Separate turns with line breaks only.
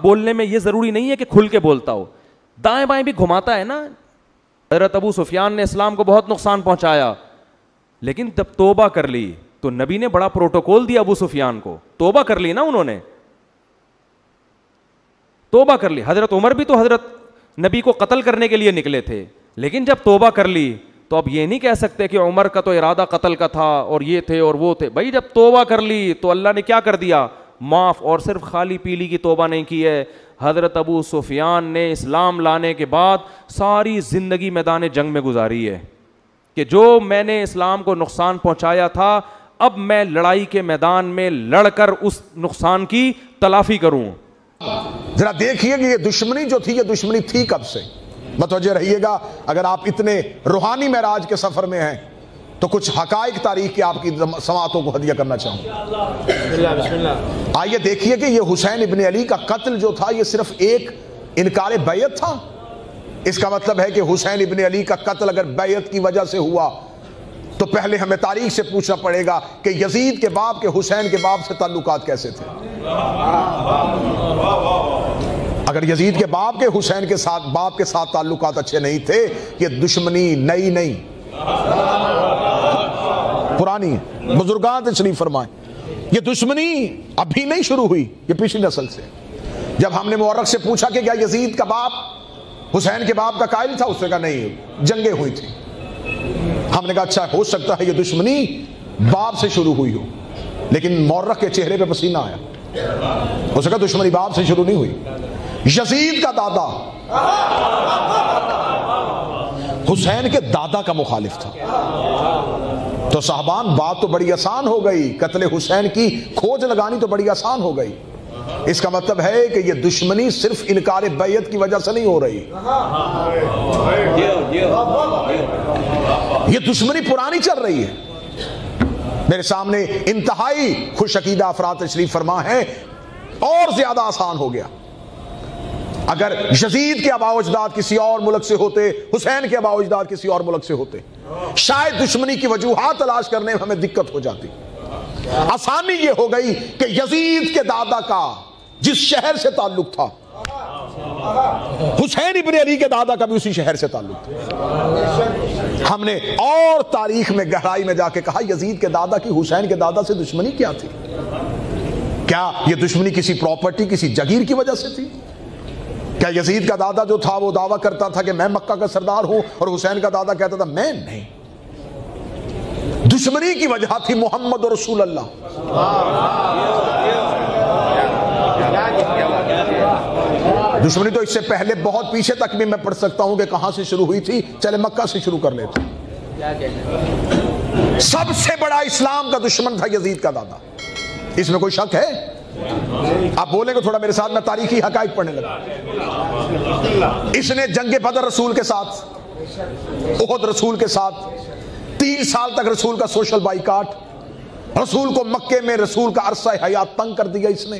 بولنے میں یہ ضروری نہیں ہے کہ کھل کے بولتا ہو, دائیں بائیں بھی گھماتا ہے نا. حضرت ابو سفیان نے اسلام کو بہت نقصان پہنچایا, لیکن جب توبہ کر لی تو نبی نے بڑا پروٹوکول دیا ابو سفیان کو. توبہ کر لی نا انہوں نے, توبہ کر لی. حضرت عمر بھی تو حضرت نبی کو قتل کرنے کے لیے نکلے تھے, لیکن جب توبہ کر لی تو اب یہ نہیں کہہ سکتے کہ عمر کا تو ارادہ قتل کا تھا اور یہ تھے اور وہ تھے. بھائی جب توبہ کر لی تو اللہ نے کیا کر دیا, معاف. اور صرف خالی پیلی کی توبہ نہیں کی ہے, حضرت ابو سفیان نے اسلام لانے کے بعد ساری زندگی میدان جنگ میں گزاری ہے کہ جو میں نے اسلام کو نقصان پہنچایا تھا اب میں لڑائی کے میدان میں لڑ کر اس نقصان کی تلافی کروں.
ذرا دیکھیے کہ یہ دشمنی جو تھی, یہ دشمنی تھی کب سے. متوجہ رہیے گا, اگر آپ اتنے روحانی معراج کے سفر میں ہیں تو کچھ حقائق تاریخ کی آپ کی سماعتوں کو ہدیہ کرنا چاہوں گا. آئیے دیکھیے کہ یہ حسین ابن علی کا قتل جو تھا یہ صرف ایک انکار بیعت تھا. اس کا مطلب ہے کہ حسین ابن علی کا قتل اگر بیعت کی وجہ سے ہوا تو پہلے ہمیں تاریخ سے پوچھنا پڑے گا کہ یزید کے باپ کے حسین کے باپ سے تعلقات کیسے تھے. اگر یزید کے باپ کے حسین کے ساتھ باپ کے ساتھ تعلقات اچھے نہیں تھے, یہ دشمنی نئی نہیں پرانی ہے. بزرگان تشریف فرمائیں, یہ دشمنی ابھی نہیں شروع ہوئی, یہ پچھلی نسل سے. جب ہم نے مورخ سے پوچھا کہ کیا یزید کا باپ حسین کے باپ کا قائل تھا, اس نے کہا نہیں, جنگیں ہوئی تھی. ہم نے کہا اچھا ہو سکتا ہے یہ دشمنی باپ سے شروع ہوئی ہو, لیکن مورخ کے چہرے پہ پسینہ آیا. اس نے کہا دشمنی باپ سے شروع نہیں ہوئی. یزید کا دادا حسین کے دادا کا مخالف تھا. تو صاحبان بات تو بڑی آسان ہو گئی, قتل حسین کی کھوج لگانی تو بڑی آسان ہو گئی. اس کا مطلب ہے کہ یہ دشمنی صرف انکار بیعت کی وجہ سے نہیں ہو رہی, یہ دشمنی پرانی چل رہی ہے. میرے سامنے انتہائی خوش عقیدہ افراد تشریف فرما ہے, اور زیادہ آسان ہو گیا. اگر یزید کے آباء و اجداد کسی اور ملک سے ہوتے, حسین کے آباء و اجداد کسی اور ملک سے ہوتے, شاید دشمنی کی وجوہات تلاش کرنے میں ہمیں دقت ہو جاتی. آسانی یہ ہو گئی کہ یزید کے دادا کا جس شہر سے تعلق تھا, حسین ابن علی کے دادا کا بھی اسی شہر سے تعلق تھا. ہم نے اور تاریخ میں گہرائی میں جا کے کہا یزید کے دادا کی حسین کے دادا سے دشمنی کیا تھی. کیا یہ دشمنی کسی پراپرٹی, کسی جگیر کی وجہ سے تھی؟ کیا یزید کا دادا جو تھا وہ دعویٰ کرتا تھا کہ میں مکہ کا سردار ہوں, اور حسین کا دادا کہتا تھا میں نہیں. دشمنی کی وجہ تھی محمد رسول اللہ. دشمنی تو اس سے پہلے بہت پیچھے تک بھی میں پڑھ سکتا ہوں کہ کہاں سے شروع ہوئی تھی. چلے مکہ سے شروع کر لیتے. سب سے بڑا اسلام کا دشمن تھا یزید کا دادا, اس میں کوئی شک ہے؟ آپ بولیں گے تھوڑا میرے ساتھ, میں تاریخی حقائق پڑھنے لگا. اس نے جنگ بدر رسول کے ساتھ, احد رسول کے ساتھ, 3 سال تک رسول کا سوشل بائیکاٹ, رسول کو مکے میں رسول کا عرصہ حیات تنگ کر دیا اس نے.